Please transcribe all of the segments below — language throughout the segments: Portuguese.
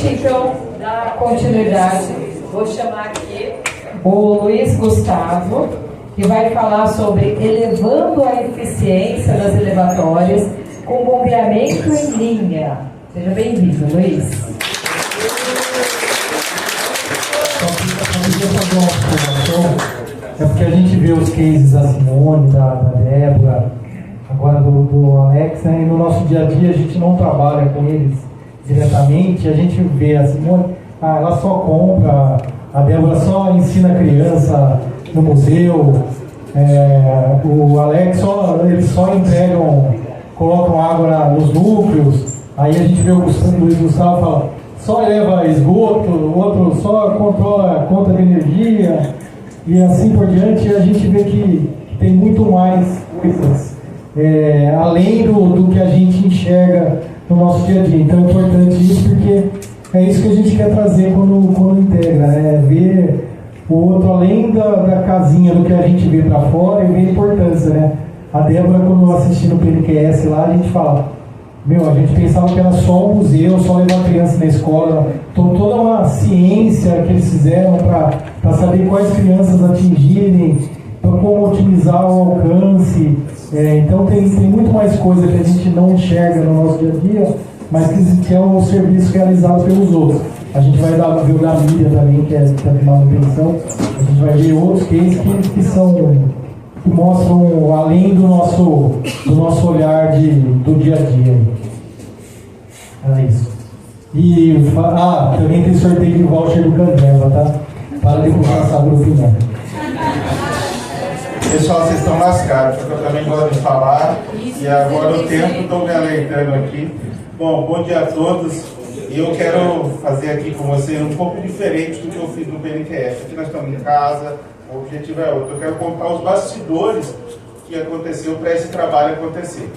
gente, então, dar continuidade. Vou chamar aqui o Luiz Gustavo, que vai falar sobre elevando a eficiência das elevatórias com bombeamento em linha. Seja bem-vindo, Luiz. É porque a gente vê os cases da Simone, da Débora, agora do Alex, né? E no nosso dia a dia a gente não trabalha com eles diretamente, a gente vê a Simone, ela só compra, a Débora só ensina a criança no museu, o Alex eles só entregam, colocam água nos núcleos, aí a gente vê o Luiz Gustavo fala, só leva esgoto, o outro só controla a conta de energia, e assim por diante. A gente vê que tem muito mais coisas, além do que a gente enxerga no nosso dia a dia. Então é importante isso, porque é isso que a gente quer trazer quando integra, né? Ver o outro além da casinha, do que a gente vê para fora, e ver a importância, né? A Débora, quando eu assisti no PNQS lá, a gente fala, a gente pensava que era só um museu, só levar criança na escola. Então, toda uma ciência que eles fizeram para saber quais crianças atingirem, para como otimizar o alcance. Então, tem muito mais coisa que a gente não enxerga no nosso dia a dia, mas que é um serviço realizado pelos outros. A gente vai ver o da mídia também, que é de manutenção. A gente vai ver outros cases que mostram além do nosso olhar do dia a dia. É isso. E também tem sorteio de voucher do Candela, tá? Para de puxar essa grupinha. Pessoal, vocês estão lascados, porque eu também gosto de falar. E agora o tempo estou me alertando aqui. Bom dia a todos. E eu quero fazer aqui com vocês um pouco diferente do que eu fiz no PNQF. Aqui nós estamos em casa. O objetivo é outro. Eu quero contar os bastidores que aconteceu para esse trabalho acontecer.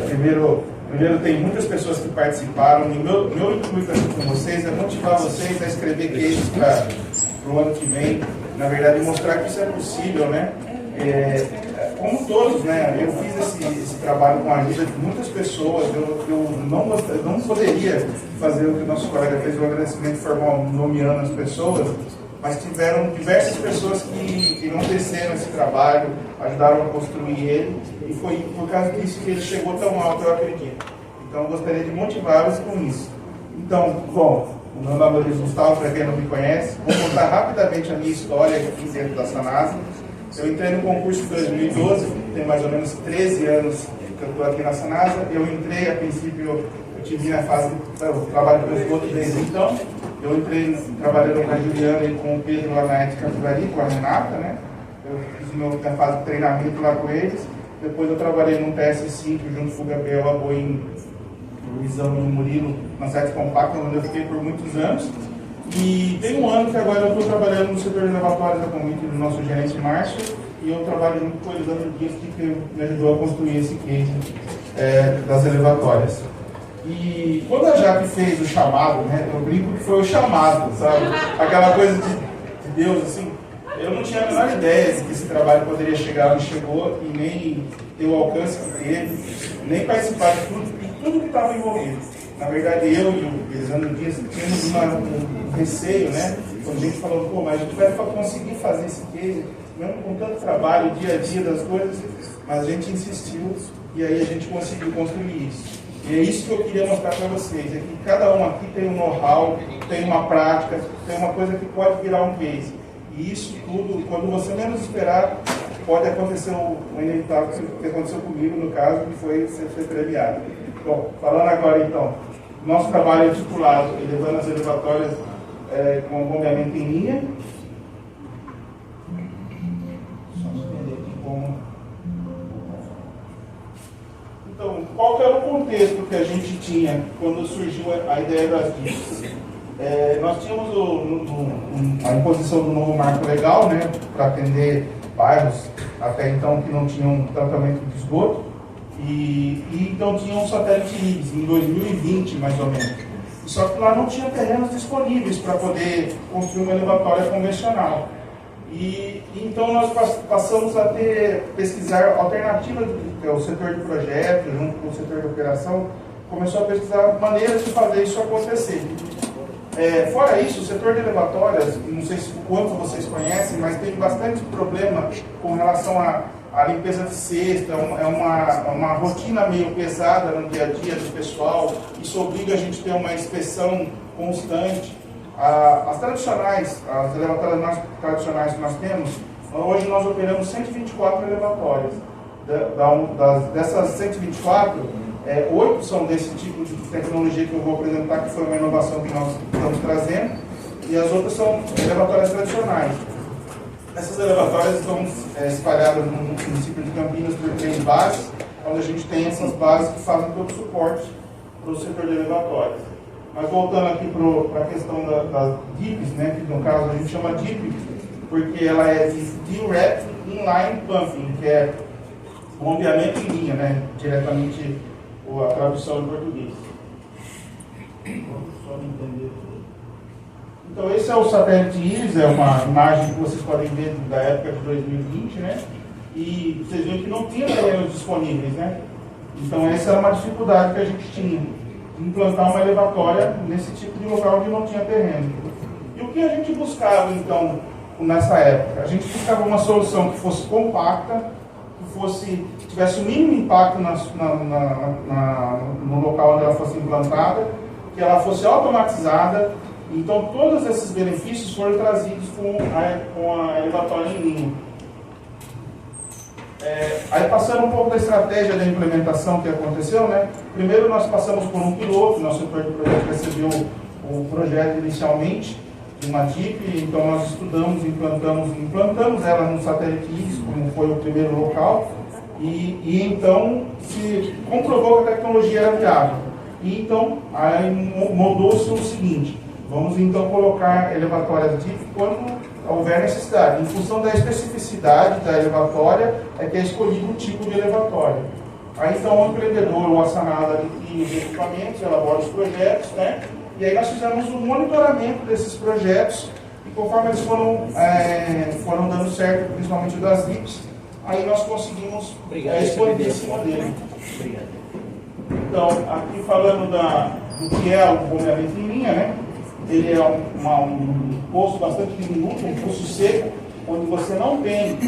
Primeiro tem muitas pessoas que participaram, e meu intuito aqui com vocês é motivar vocês a escrever cases para o ano que vem. Na verdade, mostrar que isso é possível, né? Como todos, né? Eu fiz esse trabalho com a ajuda de muitas pessoas. Eu não poderia fazer o que o nosso colega fez, o agradecimento formal nomeando as pessoas, mas tiveram diversas pessoas que enalteceram esse trabalho, ajudaram a construir ele, e foi por causa disso que ele chegou tão alto, eu acredito. Então, eu gostaria de motivá-los com isso. Então, o meu nome é Luiz Gustavo, para quem não me conhece, vou contar rapidamente a minha história aqui dentro da Sanasa. Eu entrei no concurso em 2012, tem mais ou menos 13 anos que eu estou aqui na Sanasa. Eu entrei, a princípio, eu tive minha fase, eu trabalho com esgoto desde então. Eu entrei trabalhando com a Juliana e com o Pedro lá na Ética Capivari, com a Renata, né? Eu fiz minha fase de treinamento lá com eles. Depois eu trabalhei num TS5 junto com o Gabriel Aboim, o Luizão e o Murilo, na site compacta, onde eu fiquei por muitos anos. E tem um ano que agora eu estou trabalhando no setor de elevatórios atualmente do nosso gerente Márcio, e eu trabalho junto com ele dando dias que me ajudou a construir esse case das elevatórias. E quando a Jaque fez o chamado, né, eu brinco que foi o chamado, sabe? Aquela coisa de Deus, assim, eu não tinha a menor ideia de que esse trabalho poderia chegar onde chegou, e nem ter o alcance que teve, nem participar de tudo que estava envolvido. Na verdade, eu e o Elisandro Dias tínhamos um receio, né? Quando a gente falou, mas a gente vai conseguir fazer esse case, mesmo com tanto trabalho, o dia a dia das coisas, mas a gente insistiu, e aí a gente conseguiu construir isso. E é isso que eu queria mostrar para vocês, é que cada um aqui tem um know-how, tem uma prática, tem uma coisa que pode virar um case. E isso tudo, quando você menos esperar, pode acontecer o inevitável que aconteceu comigo, no caso, que foi ser premiado. Bom, falando agora então, nosso trabalho é titulado Elevando as Elevatórias com bombeamento em linha. Só entender aqui como... Então, qual que era o contexto que a gente tinha quando surgiu a ideia das DIFs? Nós tínhamos a imposição do novo marco legal, né, para atender bairros até então que não tinham tratamento de esgoto, e então tinha um satélite IBS em 2020, mais ou menos. Só que lá não tinha terrenos disponíveis para poder construir uma elevatória convencional. E então nós passamos a pesquisar alternativas, o setor de projetos, junto com o setor de operação, começou a pesquisar maneiras de fazer isso acontecer. Fora isso, o setor de elevatórias, não sei o quanto vocês conhecem, mas tem bastante problema com relação à limpeza de cesta, é uma rotina meio pesada no dia a dia do pessoal, isso obriga a gente a ter uma inspeção constante. As elevatórias mais tradicionais que nós temos, hoje nós operamos 124 elevatórias. Dessas 124, 8 são desse tipo de tecnologia que eu vou apresentar, que foi uma inovação que nós estamos trazendo, e as outras são elevatórias tradicionais. Essas elevatórias estão espalhadas no município de Campinas por 3 bases, onde a gente tem essas bases que fazem todo o suporte para o setor de elevatórios. Mas voltando aqui para a questão das DIPs, né, que no caso a gente chama DIP, porque ela é de Direct Inline Pumping, que é bombeamento em linha, né, diretamente a tradução em português. Só me entender. Então esse é o satélite Iris, é uma imagem que vocês podem ver da época de 2020, né? E vocês viram que não tinha terrenos disponíveis, né? Então essa era uma dificuldade que a gente tinha, de implantar uma elevatória nesse tipo de local onde não tinha terreno. E o que a gente buscava então nessa época? A gente buscava uma solução que fosse compacta, que tivesse o mínimo impacto no local onde ela fosse implantada, que ela fosse automatizada. Então, todos esses benefícios foram trazidos com a elevatória em linha. Aí, passando um pouco da estratégia da implementação que aconteceu, né? Primeiro, nós passamos por um piloto, nosso setor de projeto recebeu o projeto inicialmente, de uma DIP, então nós estudamos, implantamos ela no satélite Iris, como foi o primeiro local, e então se comprovou que a tecnologia era viável. E então, aí mudou-se o seguinte: vamos então colocar elevatórias DIP quando houver necessidade. Em função da especificidade da elevatória, é que é escolhido o tipo de elevatória. Aí então o empreendedor ou a sanada adquire os equipamentos, elabora os projetos, né? E aí nós fizemos um monitoramento desses projetos, e conforme eles foram dando certo, principalmente das DIPs, aí nós conseguimos expandir esse modelo. Obrigado. Então, aqui falando do que é o bombeamento em linha, né? Ele é um poço bastante diminuto, um poço seco, onde você não tem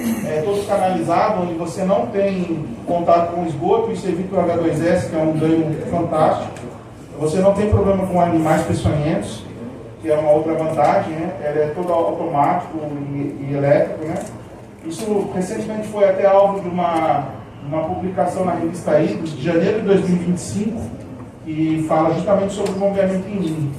todo canalizado, onde você não tem contato com o esgoto, isso evita o H2S, que é um ganho fantástico. Você não tem problema com animais peçonhentos, que é uma outra vantagem, né? Ele é todo automático e elétrico, né? Isso recentemente foi até alvo de uma publicação na revista Hidro, de janeiro de 2025, que fala justamente sobre o bombeamento em linha.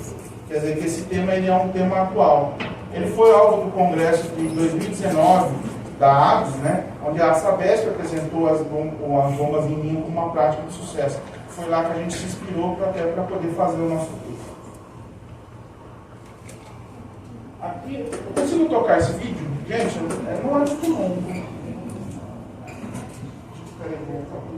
Quer dizer que esse tema ele é um tema atual. Ele foi alvo do congresso de 2019 da ABS, né? Onde a Sabesp apresentou as bombas em linha como uma prática de sucesso. Foi lá que a gente se inspirou para poder fazer o nosso curso. Aqui, eu consigo tocar esse vídeo? Gente, não é muito longo. Espera aí, vou voltar aqui.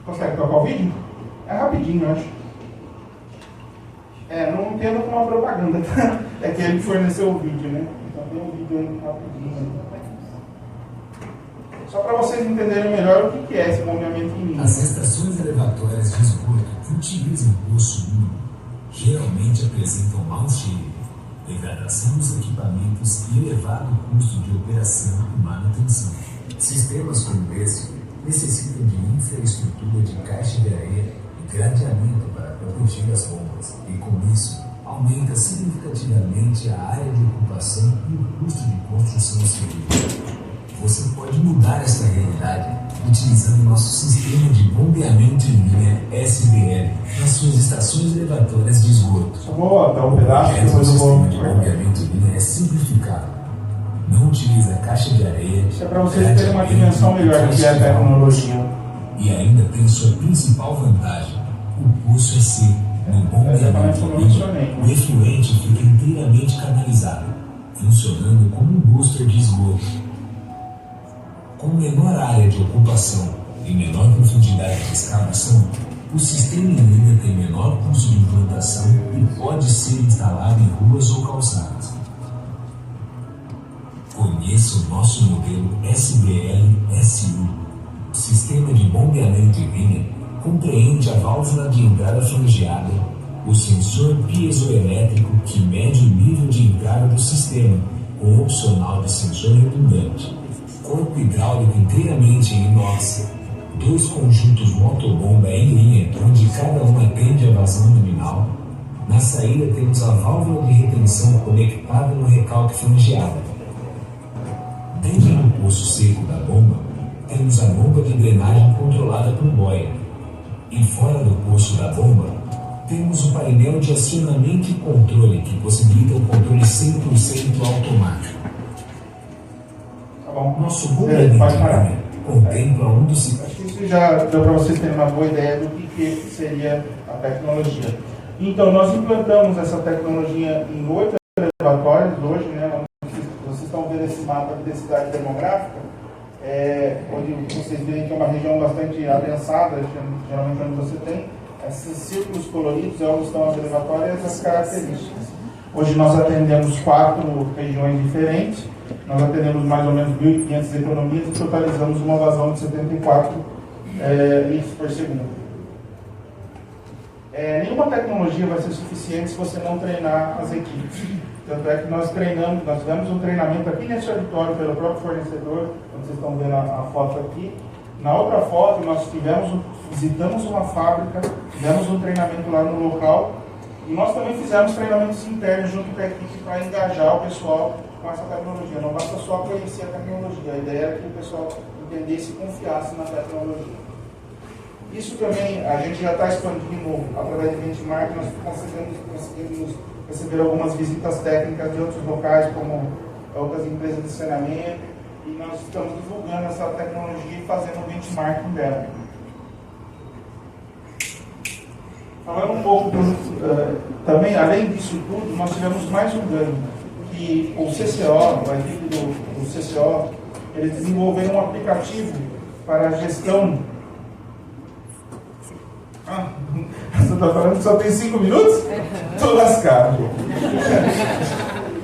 Consegue tocar o vídeo? É rapidinho, eu acho. Não entendo como uma propaganda, tá? É que ele forneceu o vídeo, né? Então tem um vídeo aí rapidinho. Só para vocês entenderem melhor o que é esse bombeamento em linha. As estações elevatórias de esgoto que utilizam poço único geralmente apresentam mau cheiro, degradação dos equipamentos e elevado custo de operação e manutenção. Sistemas como esse necessitam de infraestrutura de caixa de areia e gradeamento para proteger as bombas, e com isso aumenta significativamente a área de ocupação e o custo de construção civil. Você pode mudar essa realidade utilizando nosso sistema de bombeamento em linha SBL nas suas estações elevatórias de esgoto. Só vou dar um pedaço, depois eu vou... O sistema de bombeamento em linha é simplificado. Não utiliza caixa de areia. Isso é para vocês terem uma dimensão melhor do que é a tecnologia. E ainda tem sua principal vantagem: o poço é seco. No bombeamento em linha, o efluente fica inteiramente canalizado, funcionando como um booster de esgoto. Com menor área de ocupação e menor profundidade de escavação, o sistema em linha tem menor custo de implantação e pode ser instalado em ruas ou calçadas. Com Conheça o nosso modelo SBL-SU. O sistema de bombeamento em linha compreende a válvula de entrada frangeada, o sensor piezoelétrico que mede o nível de entrada do sistema, com opcional de sensor redundante, corpo hidráulico inteiramente em inox, 2 conjuntos motobomba em linha, onde cada um atende a vazão nominal. Na saída temos a válvula de retenção conectada no recalque frangeado. Dentro do poço seco da bomba, temos a bomba de drenagem controlada por boia. E fora do poço da bomba, temos o painel de acionamento e controle que possibilita o controle 100% automático. Tá bom. Nosso bombeamento contempla um dos... Acho que isso já deu para vocês terem uma boa ideia do que seria a tecnologia. Então, nós implantamos essa tecnologia em 8 elevatórios hoje, né? Vocês estão vendo esse mapa de densidade demográfica, onde vocês veem que é uma região bastante adensada, geralmente onde você tem esses círculos coloridos, é onde estão as elevatórias e as características. Hoje nós atendemos 4 regiões diferentes, nós atendemos mais ou menos 1.500 economias e totalizamos uma vazão de 74 litros por segundo. Nenhuma tecnologia vai ser suficiente se você não treinar as equipes. Tanto é que nós tivemos um treinamento aqui nesse auditório pelo próprio fornecedor, onde vocês estão vendo a foto aqui. Na outra foto, nós visitamos uma fábrica, fizemos um treinamento lá no local, e nós também fizemos treinamentos internos junto com a equipe para engajar o pessoal com essa tecnologia. Não basta só conhecer a tecnologia, a ideia era que o pessoal entendesse e confiasse na tecnologia. Isso também, a gente já está expandindo através de benchmark, nós conseguimos receber algumas visitas técnicas de outros locais, como outras empresas de saneamento, e nós estamos divulgando essa tecnologia e fazendo benchmarking dela. Falando um pouco também, além disso tudo, nós tivemos mais um ganho, que o CCO, a equipe do CCO, eles desenvolveram um aplicativo para a gestão. Você está falando que só tem 5 minutos? Estou lascado.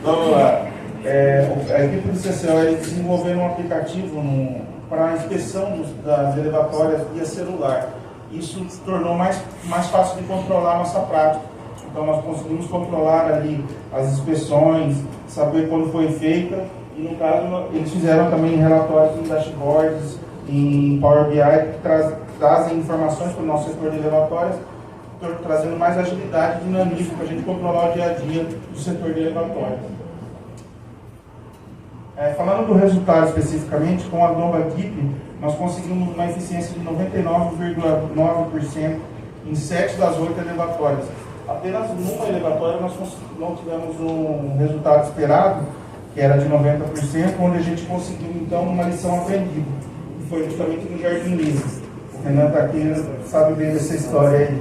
Vamos lá. A equipe do CCO, eles desenvolveram um aplicativo para a inspeção das elevatórias via celular. Isso tornou mais fácil de controlar a nossa prática. Então nós conseguimos controlar ali as inspeções, saber quando foi feita, e no caso eles fizeram também relatórios em dashboards, em Power BI, que trazem informações para o nosso setor de elevatórias, trazendo mais agilidade e dinamismo para a gente controlar o dia a dia do setor de elevatórias. Falando do resultado especificamente, com a bomba DIP, nós conseguimos uma eficiência de 99,9% em 7 das 8 elevatórias. Apenas numa elevatória nós não tivemos um resultado esperado, que era de 90%, onde a gente conseguiu então uma lição aprendida, que foi justamente no Jardim Lisa. O Renan está aqui, sabe bem dessa história aí.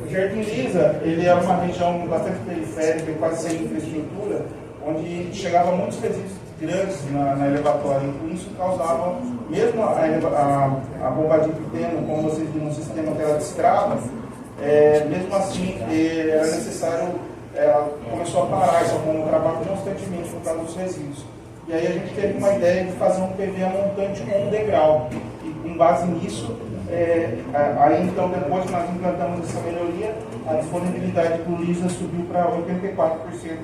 O Jardim Lisa, ele era uma região bastante periférica, quase sem infraestrutura, onde chegavam muitos resíduos grandes na elevatória, e com isso causava, mesmo a bomba de tendo, como vocês viram, um sistema que ela destrava, mesmo assim era necessário, ela começou a parar essa bomba, trabalho constantemente por causa dos resíduos. E aí a gente teve uma ideia de fazer um PVA montante com um degrau, e com base nisso, aí então depois que nós implantamos essa melhoria, a disponibilidade do Lisa subiu para 84%,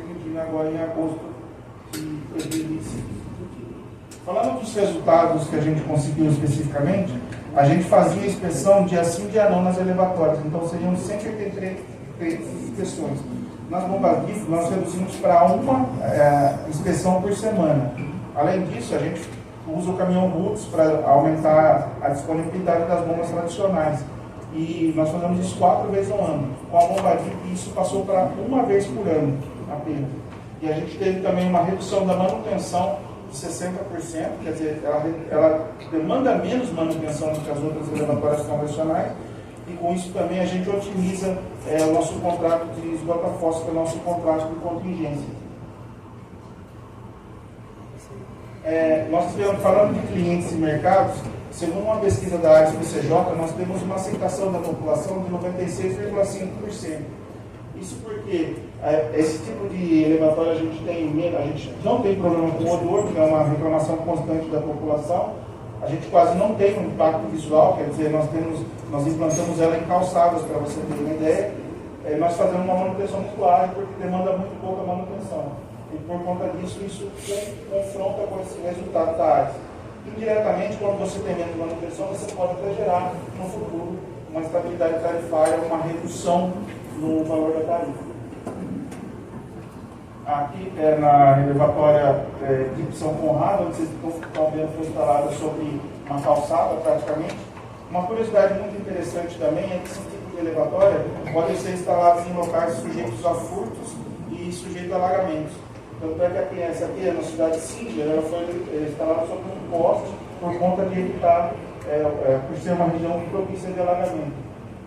medindo agora em agosto de 2025. Falando dos resultados que a gente conseguiu especificamente, a gente fazia inspeção dia sim, dia não nas elevatórias, então seriam 183 inspeções. Nas bombas DIF, nós reduzimos para uma inspeção por semana. Além disso, a gente usa o caminhão Roots para aumentar a disponibilidade das bombas tradicionais. E nós fazemos isso 4 vezes ao ano. Com a bomba DIP, isso passou para 1 vez por ano apenas. E a gente teve também uma redução da manutenção de 60%, quer dizer, ela demanda menos manutenção do que as outras elevatórias convencionais, e com isso também a gente otimiza o nosso contrato de esgota-fóssil, que é o nosso contrato de contingência. Nós tivemos, falando de clientes e mercados, segundo uma pesquisa da ARES-PCJ, nós temos uma aceitação da população de 96,5%. Isso porque esse tipo de elevatório a gente não tem problema com o odor, que é uma reclamação constante da população. A gente quase não tem um impacto visual, quer dizer, nós implantamos ela em calçadas, para você ter uma ideia. Nós fazemos uma manutenção muito ágil, porque demanda muito pouca manutenção. E por conta disso, isso confronta com esse resultado da área. Indiretamente, quando você tem menos manutenção, você pode até gerar, no futuro, uma estabilidade tarifária, uma redução no valor da tarifa. Aqui é na elevatória de São Conrado, onde vocês estão vendo, foi instalada sobre uma calçada, praticamente. Uma curiosidade muito interessante também é que esse tipo de elevatória pode ser instalado em locais sujeitos a furtos e sujeitos a alagamentos. Tanto é que essa aqui, na cidade de Singer, ela foi instalada sobre um poste por conta de evitar, por ser uma região propícia de alagamento.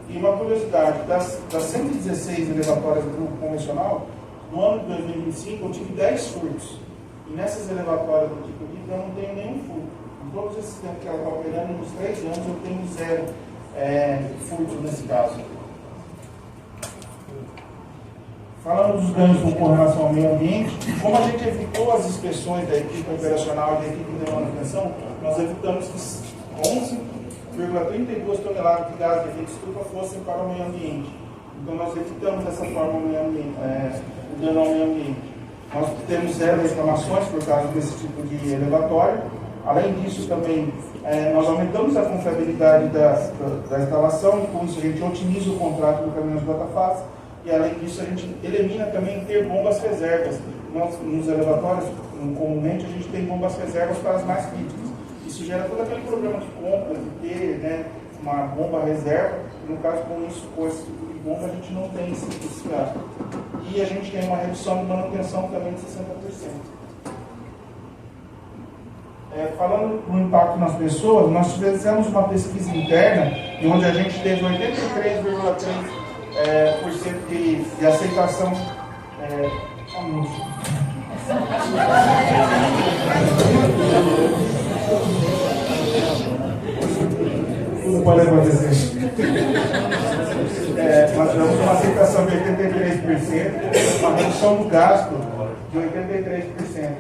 E uma curiosidade, das 116 elevatórias do grupo convencional, no ano de 2025 eu tive 10 furtos. E nessas elevatórias do tipo de eu não tenho nenhum furto. Em todos esses tempos que ela está operando, nos 3 anos eu tenho 0 furtos nesse caso. Falando dos ganhos com relação ao meio ambiente, como a gente evitou as inspeções da equipe operacional e da equipe de manutenção, nós evitamos que 11,32 toneladas de gás de efeito de estufa fossem para o meio ambiente. Então nós evitamos dessa forma o dano ao meio ambiente. Nós temos 0 reclamações por causa desse tipo de elevatório. Além disso, também nós aumentamos a confiabilidade da instalação e com isso a gente otimiza o contrato do caminhão de bota-face. E além disso, a gente elimina também ter bombas reservas. Nos elevatórios, comumente, a gente tem bombas reservas para as mais críticas. Isso gera todo aquele problema de compra, de ter uma bomba reserva. No caso, com esse tipo de bomba, a gente não tem esse gasto. E a gente tem uma redução de manutenção também de 60%. Falando do impacto nas pessoas, nós fizemos uma pesquisa interna, onde a gente teve 83,3% de aceitação. Tudo pode acontecer. Nós tivemos uma aceitação de 83%, uma redução do gasto de 83%.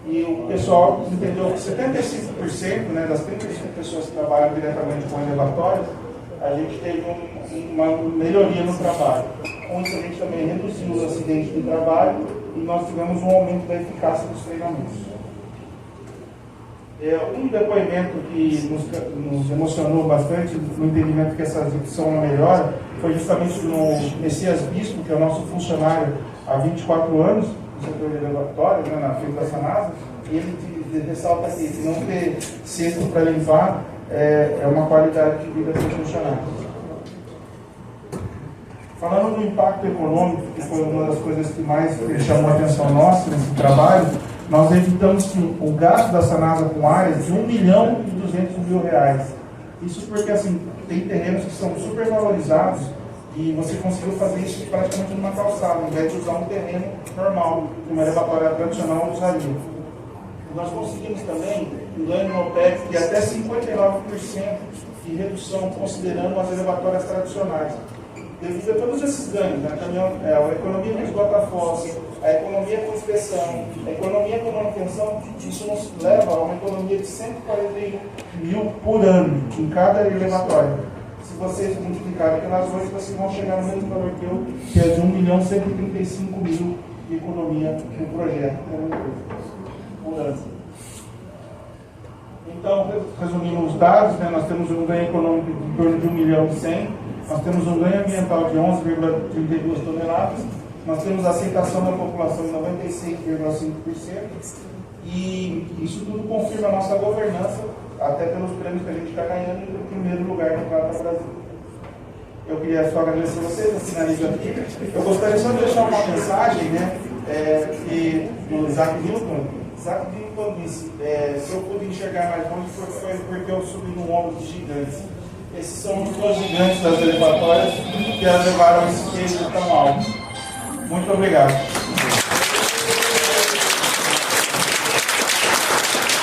E o pessoal entendeu que 75%, das 35 pessoas que trabalham diretamente com elevatórios, a gente teve uma melhoria no trabalho. Com isso, a gente também reduziu os acidentes de trabalho e nós tivemos um aumento da eficácia dos treinamentos. Um depoimento que nos emocionou bastante no entendimento que essa execução é melhor foi justamente no Messias Bispo, que é o nosso funcionário há 24 anos, no setor de elevatórios, na frente da Sanasa, e ele ressalta aqui que não ter cesto para limpar é uma qualidade de vida para os funcionários. Falando do impacto econômico, que foi uma das coisas que mais chamou a atenção nossa nesse trabalho, nós evitamos o gasto da Sanasa com áreas de R$ 1.200.000. Isso porque, tem terrenos que são super valorizados e você conseguiu fazer isso praticamente numa calçada, ao invés de usar um terreno normal, que uma elevatória tradicional usaria. Nós conseguimos também um ganho no OPEX de até 59% de redução, considerando as elevatórias tradicionais. Devido a todos esses ganhos, a economia com esgota-fossa, a economia com inspeção, a economia com manutenção, isso nos leva a uma economia de 141 mil por ano em cada elevatório. Se vocês multiplicarem pelas 8, vocês vão chegar no mesmo valor que eu, que é de 1.135.000 de economia no projeto por ano. Então, resumindo os dados, nós temos um ganho econômico de em torno de 1.100.000, nós temos um ganho ambiental de 11,32 toneladas, nós temos a aceitação da população de 96,5%, e isso tudo confirma a nossa governança, até pelos prêmios que a gente está ganhando no primeiro lugar no Prata Brasil. Eu queria só agradecer a vocês, eu finalizo aqui. Eu gostaria só de deixar uma mensagem, do Isaac Newton. Isaac Newton disse, se eu pude enxergar mais longe foi porque eu subi no ombro de gigantes. Esses são os dois gigantes das elevatórias que levaram esse queijo tão alto. Muito obrigado.